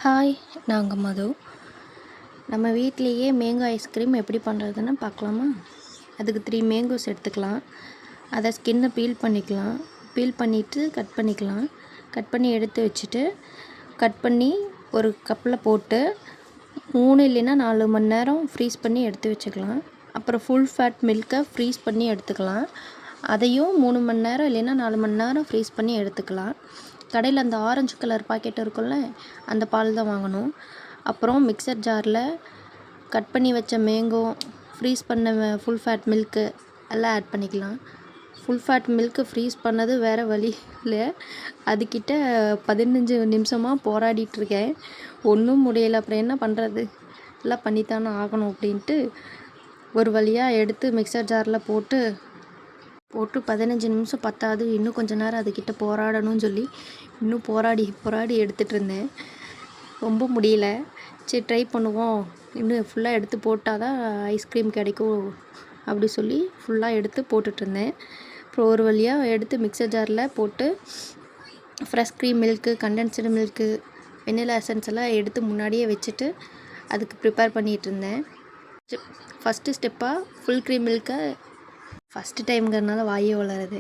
Hi, நாங்க மது. நம்ம வீட்லேயே மேங்கோ ஐஸ்கிரீம் எப்படி பண்ணுறதுன்னு பார்க்கலாமா? அதுக்கு 3 மேங்கோஸ் எடுத்துக்கலாம். அதை ஸ்கின்னை பீல் பண்ணிக்கலாம். பீல் பண்ணிவிட்டு கட் பண்ணிக்கலாம். கட் பண்ணி எடுத்து வச்சுட்டு கட் பண்ணி ஒரு கப்பில் போட்டு 3 இல்லைன்னா 4 மணி நேரம் ஃப்ரீஸ் பண்ணி எடுத்து வச்சுக்கலாம். அப்புறம் ஃபுல் ஃபேட் மில்கை ஃப்ரீஸ் பண்ணி எடுத்துக்கலாம். அதையும் 3 மணி நேரம் இல்லைன்னா 4 மணி நேரம் ஃப்ரீஸ் பண்ணி எடுத்துக்கலாம். கடையில் அந்த ஆரஞ்சு கலர் பாக்கெட் இருக்குல்ல, அந்த பால் தான் வாங்கணும். அப்புறம் மிக்சர் ஜாரில் கட் பண்ணி வச்ச மேங்கோ, ஃப்ரீஸ் பண்ண ஃபுல் ஃபேட் மில்க்கு எல்லாம் ஆட் பண்ணிக்கலாம். ஃபுல் ஃபேட் மில்க்கு ஃப்ரீஸ் பண்ணது வேறு வழி இல்லை. அதுக்கிட்ட 15 நிமிஷமாக போராடிட்டுருக்கேன். ஒன்றும் முடியலை. அப்புறம் என்ன பண்ணுறது, எல்லாம் பண்ணித்தானே ஆகணும் அப்படின்ட்டு ஒரு வழியாக எடுத்து மிக்சர் ஜாரில் போட்டு 15 நிமிஷம் பத்தாது, இன்னும் கொஞ்சம் நேரம் அதுக்கிட்ட போராடணும்னு சொல்லி இன்னும் போராடி எடுத்துகிட்டு இருந்தேன். ரொம்ப முடியல. சரி ட்ரை பண்ணுவோம், இன்னும் ஃபுல்லாக எடுத்து போட்டால் தான் ஐஸ்கிரீம் கிடைக்கும் அப்படி சொல்லி ஃபுல்லாக எடுத்து போட்டுட்ருந்தேன். அப்புறம் ஒரு வழியாக எடுத்து மிக்சர் ஜாரில் போட்டு fresh cream milk, condensed milk, vanilla essence எல்லாம் எடுத்து முன்னாடியே வச்சுட்டு அதுக்கு ப்ரிப்பேர் பண்ணிகிட்டு இருந்தேன். ஃபஸ்ட்டு ஸ்டெப்பாக ஃபுல் க்ரீம் மில்க்கை ஃபஸ்ட்டு டைம்ங்கிறதுனால வாயே வளருது.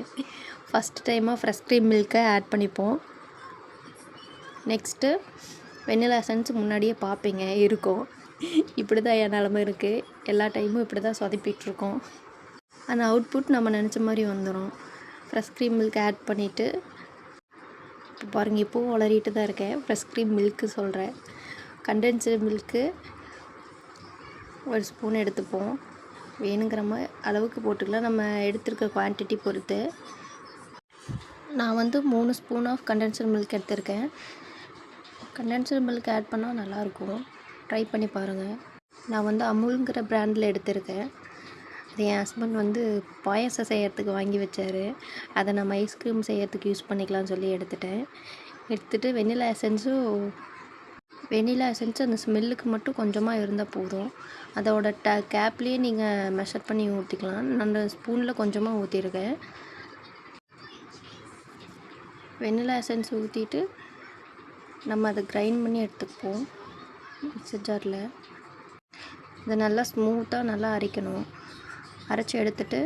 ஃபஸ்ட்டு டைமாக ஃப்ரெஷ் க்ரீம் மில்க்கை ஆட் பண்ணிப்போம். நெக்ஸ்ட்டு வெண்ணிலா எசன்ஸ் முன்னாடியே பார்ப்பீங்க இருக்கும். இப்படி தான் என் நிலமை இருக்குது. எல்லா டைமும் இப்படி தான் சொதப்பிகிட்ருக்கோம். அந்த அவுட்புட் நம்ம நினச்ச மாதிரி வந்துடும். ஃப்ரெஷ் க்ரீம் மில்க் ஆட் பண்ணிவிட்டு இப்போ பாருங்கள், இப்போவும் வளரிட்டு தான் இருக்கேன். ஃப்ரெஷ் க்ரீம் மில்க்கு சொல்கிறேன். கண்டென்ஸ்டு மில்க்கு ஒரு ஸ்பூன் எடுத்துப்போம். வேணுங்கிற மாதிரி அளவுக்கு போட்டுக்கலாம், நம்ம எடுத்துருக்க குவான்டிட்டி பொறுத்து. நான் 3 ஸ்பூன் ஆஃப் கண்டென்ஸ்டு மில்க் எடுத்திருக்கேன். கண்டென்ஸ்டு மில்க் ஆட் பண்ணால் நல்லாயிருக்கும், ட்ரை பண்ணி பாருங்கள். நான் அமுல்ங்கிற பிராண்டில் எடுத்திருக்கேன். அது என் ஹஸ்பண்ட் பாயாசம் செய்கிறதுக்கு வாங்கி வச்சார். அதை நம்ம ஐஸ்கிரீம் செய்கிறதுக்கு யூஸ் பண்ணிக்கலாம்னு சொல்லி எடுத்துகிட்டு வெண்ணிலா எசன்ஸு அந்த ஸ்மெல்லுக்கு மட்டும் கொஞ்சமாக இருந்தால் போதும். அதோட கேப்லேயே நீங்கள் மெஷர் பண்ணி ஊற்றிக்கலாம். நான் அந்த ஸ்பூனில் கொஞ்சமாக ஊற்றிருக்கேன். வெண்ணிலா எசன்ஸ் ஊற்றிட்டு நம்ம அதை கிரைண்ட் பண்ணி எடுத்துப்போம் மிக்சர் ஜாரில். இதை நல்லா ஸ்மூத்தாக நல்லா அரைக்கணும். அரைச்சி எடுத்துட்டு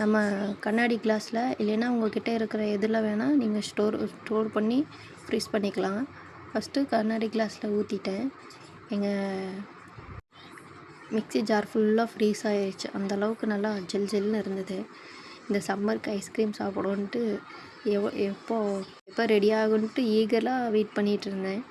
நம்ம கண்ணாடி கிளாஸில் இல்லைன்னா உங்கள்கிட்ட இருக்கிற எதில் வேணால் நீங்கள் ஸ்டோர் பண்ணி ஃப்ரீஸ் பண்ணிக்கலாம். ஃபஸ்ட்டு கண்ணாடி கிளாஸில் ஊற்றிட்டேன். எங்கள் மிக்ஸி ஜார் ஃபுல்லாக ஃப்ரீஸ் ஆகிடுச்சு. அந்தளவுக்கு நல்லா ஜெல்னு இருந்தது. இந்த சம்மருக்கு ஐஸ்கிரீம் சாப்பிடுவோன்ட்டு எப்போ ரெடி ஆகுன்ட்டு ஈகராக வெயிட் பண்ணிகிட்டு இருந்தேன்.